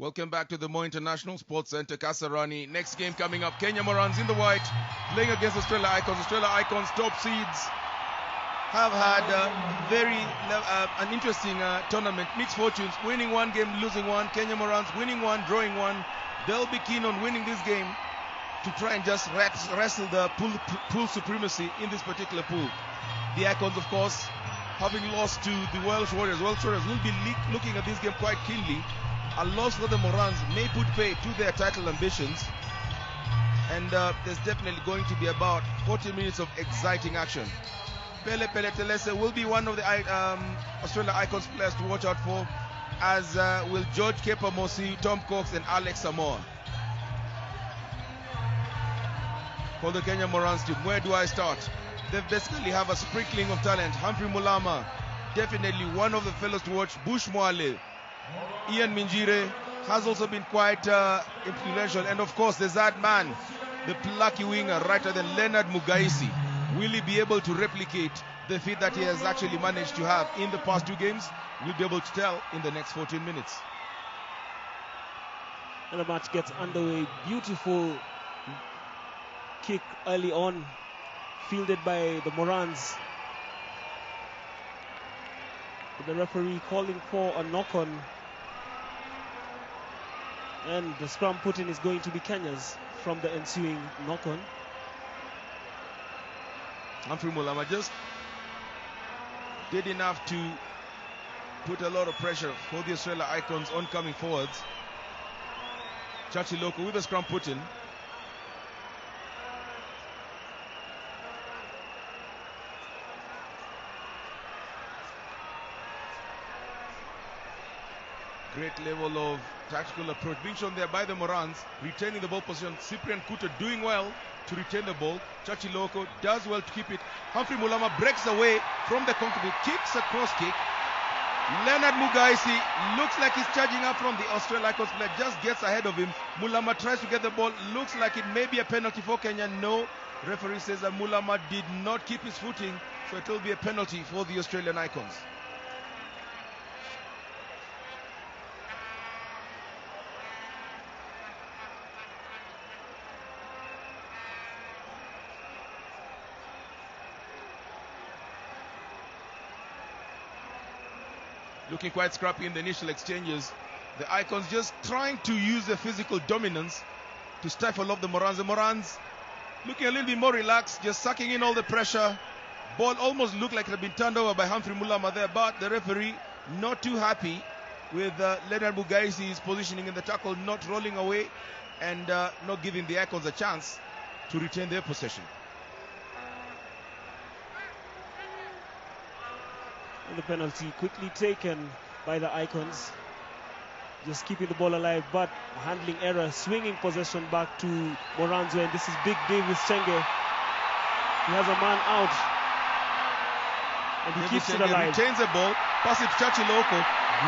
Welcome back to the Mo International Sports Center, Kasarani. Next game coming up, Kenya Morans in the white, playing against Australia Icons. Australia Icons, top seeds, have had an interesting tournament, mixed fortunes, winning one game, losing one. Kenya Morans winning one, drawing one. They'll be keen on winning this game to try and just wrestle the pool supremacy in this particular pool. The Icons, of course, having lost to the Welsh Warriors. Welsh Warriors will be looking at this game quite keenly. A loss for the Morans may put pay to their title ambitions, and there's definitely going to be about 40 minutes of exciting action. Pele Telese will be one of the Australia Icons players to watch out for, as will George Kepa-Mosi, Tom Cox and Alex Samoa. For the Kenya Morans team, where do I start? They basically have a sprinkling of talent. Humphrey Mulama, definitely one of the fellows to watch. Bush Mwale, Ian Minjire has also been quite influential. And of course, there's that man, the plucky winger, writer than Leonard Mugaisi. Will he be able to replicate the feat that he has actually managed to have in the past two games? We'll be able to tell in the next 14 minutes. And the match gets underway. Beautiful kick early on, fielded by the Morans. The referee calling for a knock-on. And the scrum put-in is going to be Kenya's from the ensuing knock-on. Humphrey Mulama just did enough to put a lot of pressure for the Australia Icons oncoming forwards. Chachi Loko with the scrum put-in. Great level of tactical approach being shown there by the Morans, retaining the ball position. Cyprian Kuta doing well to retain the ball. Chachi Loko does well to keep it. Humphrey Mulama breaks away from the concrete, kicks a cross kick. Leonard Mugaisi looks like he's charging up from the Australia Icons player, just gets ahead of him. Mulama tries to get the ball, looks like it may be a penalty for Kenya. No, referee says that Mulama did not keep his footing, so it will be a penalty for the Australian Icons. Looking quite scrappy in the initial exchanges. The Icons just trying to use their physical dominance to stifle off the Morans. The Morans looking a little bit more relaxed, just sucking in all the pressure. Ball almost looked like it had been turned over by Humphrey Mulama there, but the referee not too happy with Leonard Mugaisi's positioning in the tackle, not rolling away and not giving the Icons a chance to retain their possession. And the penalty quickly taken by the Icons, just keeping the ball alive, but handling error, swinging possession back to Morans, and this is big Davis Chenge. He has a man out and he keeps it alive. Retains the ball, pass it to Chachi Loko.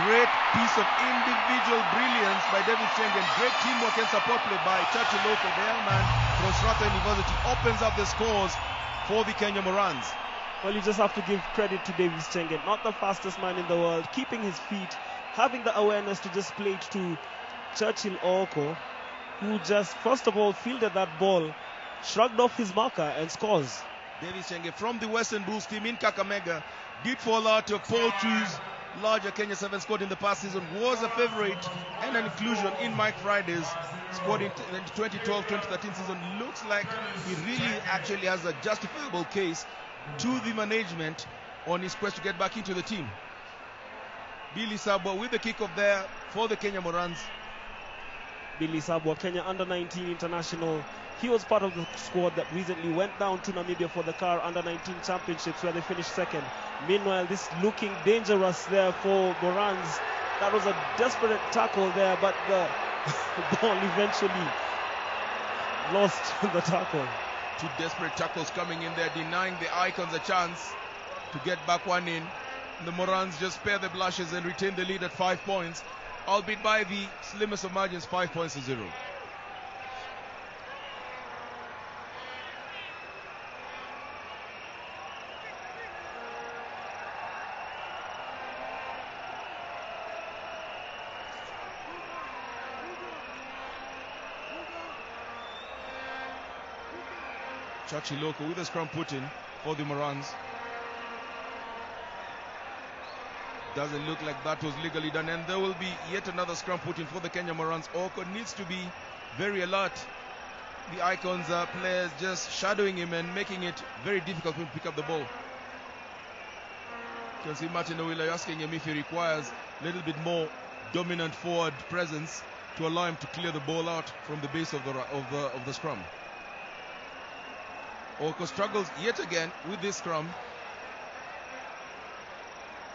Great piece of individual brilliance by Davis Chenge, and great teamwork and support play by Chachi Loko. The young man from Strata University opens up the scores for the Kenya Morans. Well, you just have to give credit to Davis Chenge, not the fastest man in the world, keeping his feet, having the awareness to just play it to Churchill Oko, who just, first of all, fielded that ball, shrugged off his marker and scores. Davis Chenge from the Western Bulls team in Kakamega did fall out of Paul Chu's larger Kenya 7 squad in the past season, was a favorite and an inclusion in Mike Friday's squad in the 2012-2013 season. Looks like he really actually has a justifiable case to the management on his quest to get back into the team. Billy Sabwa with the kickoff there for the Kenya Morans. Billy Sabwa, Kenya under-19 international. He was part of the squad that recently went down to Namibia for the CAR under-19 championships, where they finished second. Meanwhile, this looking dangerous there for Morans. That was a desperate tackle there, but the ball eventually lost the tackle. Two desperate tackles coming in there, denying the Icons a chance to get back one in. The Morans just spare the blushes and retain the lead at 5 points, albeit by the slimmest of margins, 5 points to 0. Chachiloko with a scrum put in for the Morans. Doesn't look like that was legally done, and there will be yet another scrum put in for the Kenya Morans. Oko needs to be very alert. The Icons players just shadowing him and making it very difficult for him to pick up the ball. You can see Martin Owila asking him if he requires a little bit more dominant forward presence to allow him to clear the ball out from the base of the scrum. Oko struggles yet again with this scrum.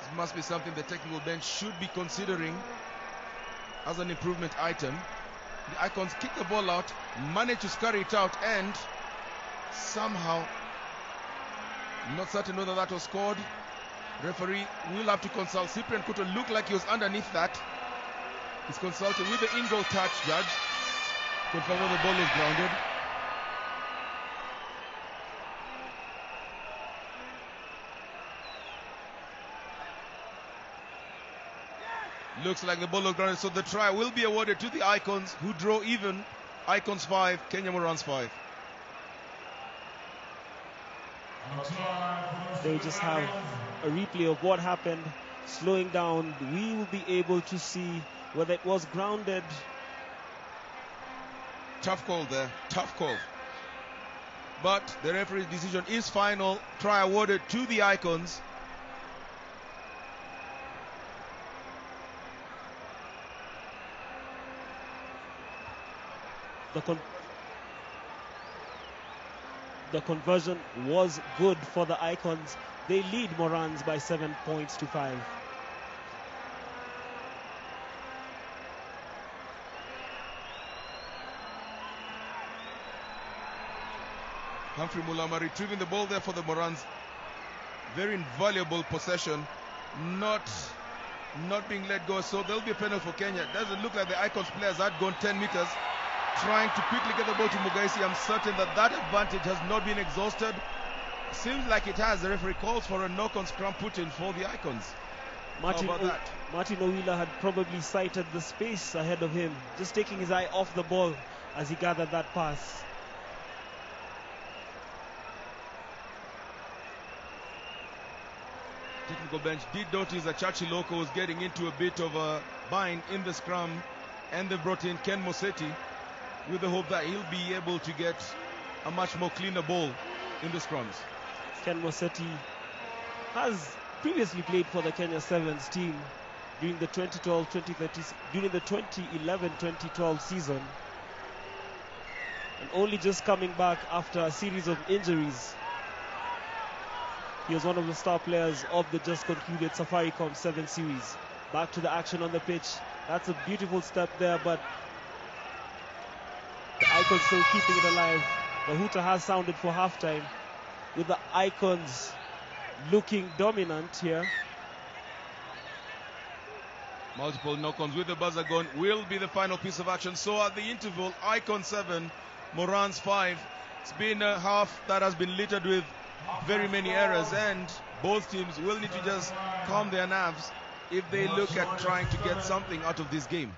This must be something the technical bench should be considering as an improvement item. The Icons kick the ball out, manage to scurry it out, and somehow, not certain whether that was scored. Referee will have to consult. Cyprian Kuto looked like he was underneath that. He's consulting with the in-goal touch judge, confirm whether the ball was grounded. Looks like the ball was grounded, so the try will be awarded to the Icons, who draw even. Icons 5, Kenya Morans 5. They just have a replay of what happened, slowing down. We will be able to see whether it was grounded. Tough call there, tough call. But the referee's decision is final. Try awarded to the Icons. The conversion was good for the Icons. They lead Morans by 7 points to 5. Humphrey Mulama retrieving the ball there for the Morans. Very invaluable possession. Not being let go, so there'll be a penalty for Kenya. Doesn't look like the Icons players had gone 10 meters. Trying to quickly get the ball to Mugaisi. I'm certain that advantage has not been exhausted. Seems like it has. The referee calls for a knock on scrum put in for the Icons. Martin Owila had probably sighted the space ahead of him, just taking his eye off the ball as he gathered that pass. Technical bench did notice that Chachiloko was getting into a bit of a bind in the scrum, and they brought in Ken Mosetti with the hope that he'll be able to get a much more cleaner ball in the scrums. Ken Mosetti has previously played for the Kenya Sevens team during the 2011-2012 season, and only just coming back after a series of injuries. He was one of the star players of the just concluded Safaricom 7 series. Back to the action on the pitch. That's a beautiful step there, but the Icons still keeping it alive. The hooter has sounded for halftime, with the Icons looking dominant here. Multiple knock-ons with the buzzer gun will be the final piece of action. So at the interval, Icons 7, Morans 5. It's been a half that has been littered with very many errors, and both teams will need to just calm their nerves if they look at trying to get something out of this game.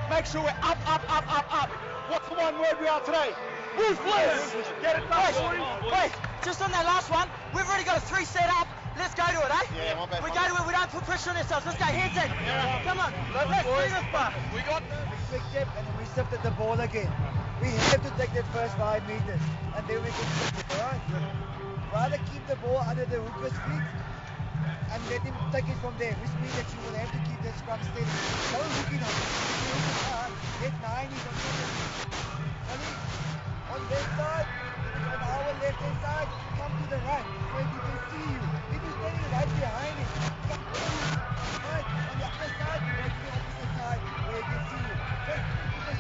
Make sure we're up. What's the one word we are today? Ruthless! Get it done, boys. Wait, just on that last one, we've already got a 3 set up. Let's go to it, eh? Yeah, my bad. We go to it, we don't put pressure on ourselves. Let's go, hands in. Yeah. Come on, let's do this, bro. We got quick step and we shifted the ball again. We have to take that first 5 meters and then we can shift it, alright? Rather keep the ball under the hooker's feet and let him take it from there, which means that you will have to keep that scrum steady. Don't hook it on. Get 9 is on this side, on our left hand side, come to the right, so he can see you. If you're standing right behind him, come to the right, on the other side, go to the opposite side, where he can see you. Just keep the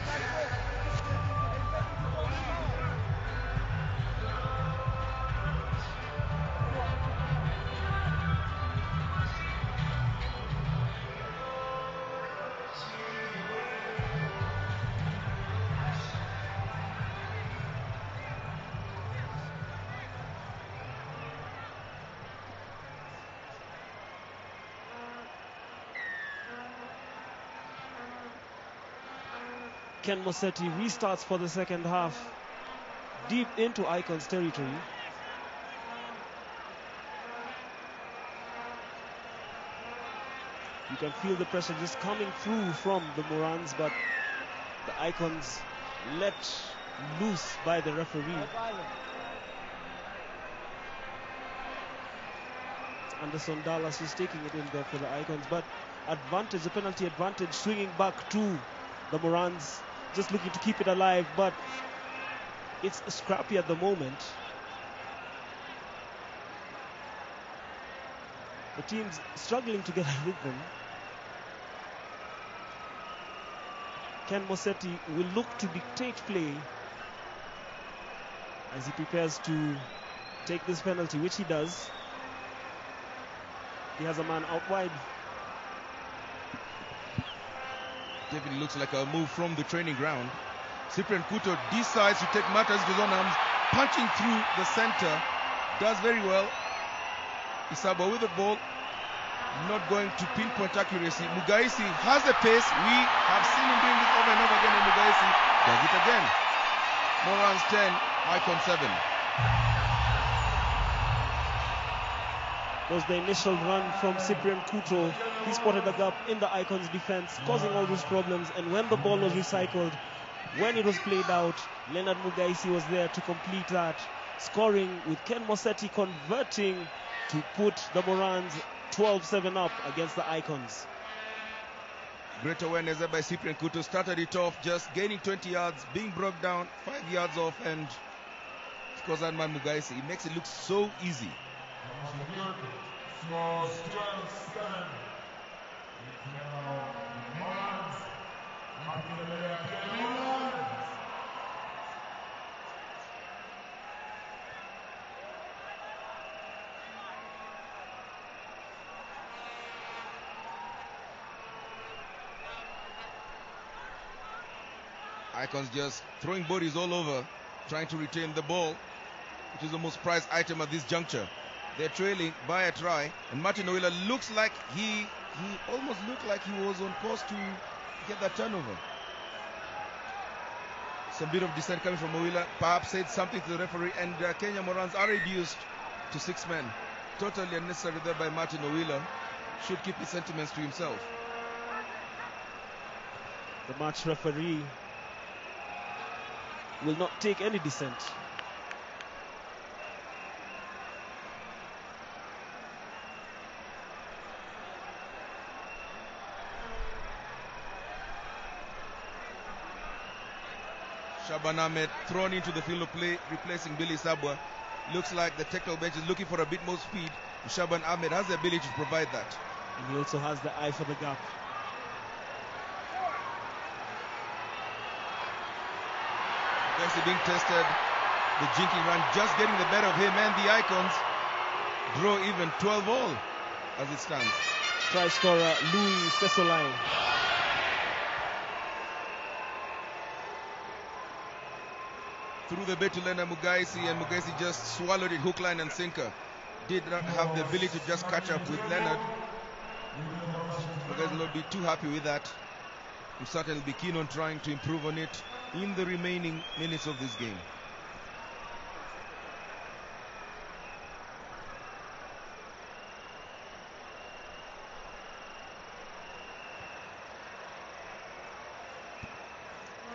Ken Mosetti restarts for the second half, deep into Icons territory. You can feel the pressure just coming through from the Morans, but the Icons let loose by the referee. Anderson Dallas is taking it in there for the Icons, but advantage, the penalty advantage, swinging back to the Morans, just looking to keep it alive, but it's scrappy at the moment. The team's struggling to get a rhythm. Ken Mosetti will look to dictate play as he prepares to take this penalty, which he does. He has a man out wide. Definitely looks like a move from the training ground. Cyprian Kuto decides to take matters into his own hands, punching through the center. Does very well. Isaba with the ball, not going to pinpoint accuracy. Mugaisi has the pace. We have seen him doing this over and over again, and Mugaisi does it again. Morans 10, Icon 7. Was the initial run from Cyprian Kuto. He spotted a gap in the Icons defense, causing all those problems. And when the ball was recycled, when it was played out, Leonard Mugaisi was there to complete that, scoring with Ken Mosetti converting to put the Morans 12-7 up against the Icons. Great awareness there by Cyprian Kuto. Started it off just gaining 20 yards, being brought down 5 yards off, and of course that man Mugaisi, he makes it look so easy. Icons just throwing bodies all over, trying to retain the ball, which is the most prized item at this juncture. They're trailing by a try, and Martin Oila looks like he almost looked like he was on course to get that turnover. Some bit of dissent coming from Oila, perhaps said something to the referee, and Kenya Morans are reduced to 6 men. Totally unnecessary there by Martin Oila. Should keep his sentiments to himself. The match referee will not take any dissent. Shaban Ahmed thrown into the field of play, replacing Billy Sabwa. Looks like the technical bench is looking for a bit more speed. Shaban Ahmed has the ability to provide that. And he also has the eye for the gap. Messi being tested, the jinking run just getting the better of him, and the Icons draw even 12-all as it stands. Try scorer Louis Fesolai. Through the bait to Leonard Mugaisi, and Mugaisi just swallowed it hook, line and sinker. Did not have the ability to just catch up with Leonard. Mugaisi will not be too happy with that. He certainly will be keen on trying to improve on it in the remaining minutes of this game.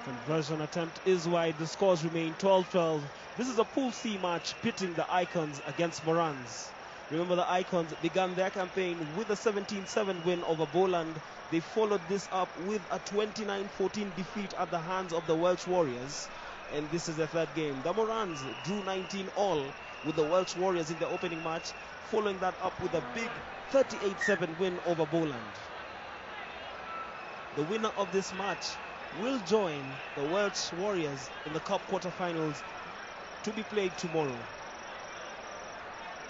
Conversion attempt is wide. The scores remain 12-12. This is a Pool C match pitting the Icons against Morans. Remember, the Icons began their campaign with a 17-7 win over Boland. They followed this up with a 29-14 defeat at the hands of the Welsh Warriors. And this is their third game. The Morans drew 19-all with the Welsh Warriors in the opening match, following that up with a big 38-7 win over Boland. The winner of this match will join the Welsh Warriors in the Cup quarterfinals to be played tomorrow.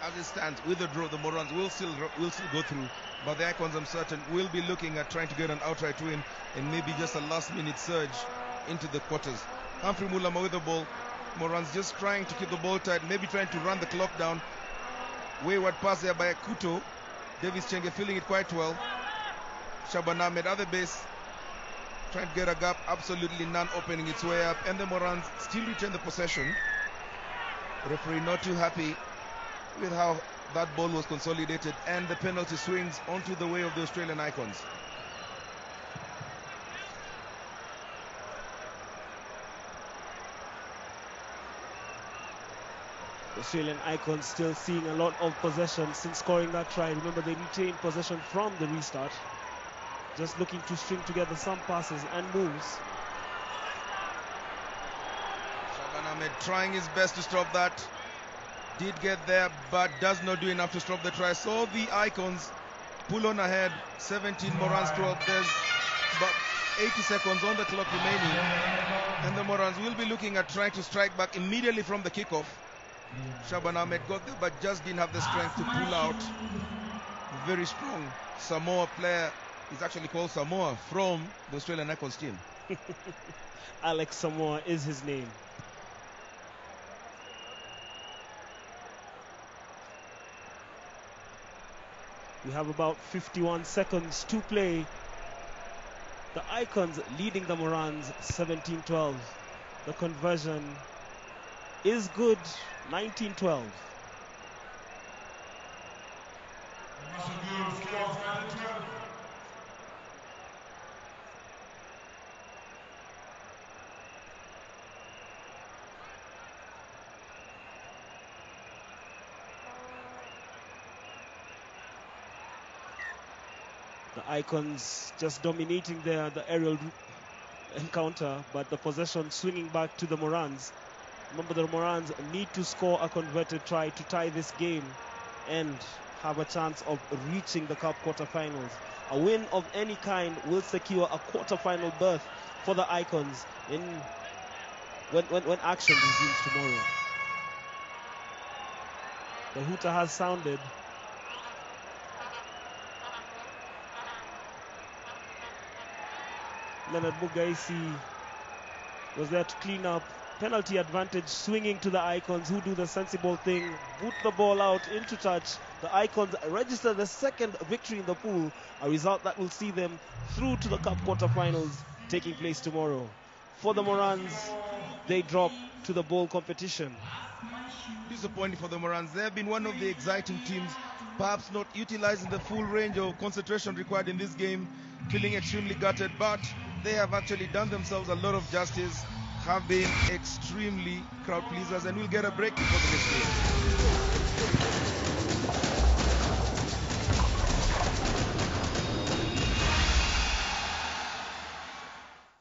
As it stands, with the draw, the Morans will still go through, but the Icons, I'm certain, will be looking at trying to get an outright win and maybe just a last-minute surge into the quarters. Humphrey Mulama with the ball. Morans just trying to keep the ball tight, maybe trying to run the clock down. Wayward pass there by Kuto. Davis Chenge feeling it quite well. Shaban Ahmed at the base. trying to get a gap, absolutely none opening its way up, and the Morans still retain the possession. Referee not too happy with how that ball was consolidated, and the penalty swings onto the way of the Australian Icons. Australian Icons still seeing a lot of possession since scoring that try. Remember, they retained possession from the restart. Just looking to string together some passes and moves. Shaban Ahmed trying his best to stop that. Did get there, but does not do enough to stop the try. So the Icons pull on ahead. 17, Morans 12. There's about 80 seconds on the clock remaining. And the Morans will be looking at trying to strike back immediately from the kickoff. Shaban Ahmed got there, but just didn't have the strength to pull out. Very strong Samoa player. He's actually called Samoa from the Australian Icons team. Alex Samoa is his name. We have about 51 seconds to play. The Icons leading the Morans 17-12. The conversion is good, 19-12. The Icons just dominating there, the aerial encounter, but the possession swinging back to the Morans. Remember, the Morans need to score a converted try to tie this game and have a chance of reaching the Cup quarterfinals. A win of any kind will secure a quarterfinal berth for the Icons when action resumes tomorrow. The hooter has sounded. Leonard Mugaisi was there to clean up. Penalty advantage swinging to the Icons, who do the sensible thing, boot the ball out into touch. The Icons register the second victory in the pool, a result that will see them through to the Cup quarterfinals taking place tomorrow. For the Morans, they drop to the bowl competition. Disappointing for the Morans. They have been one of the exciting teams, perhaps not utilizing the full range of concentration required in this game, feeling extremely gutted, but they have actually done themselves a lot of justice, have been extremely crowd pleasers, and will get a break before the next game.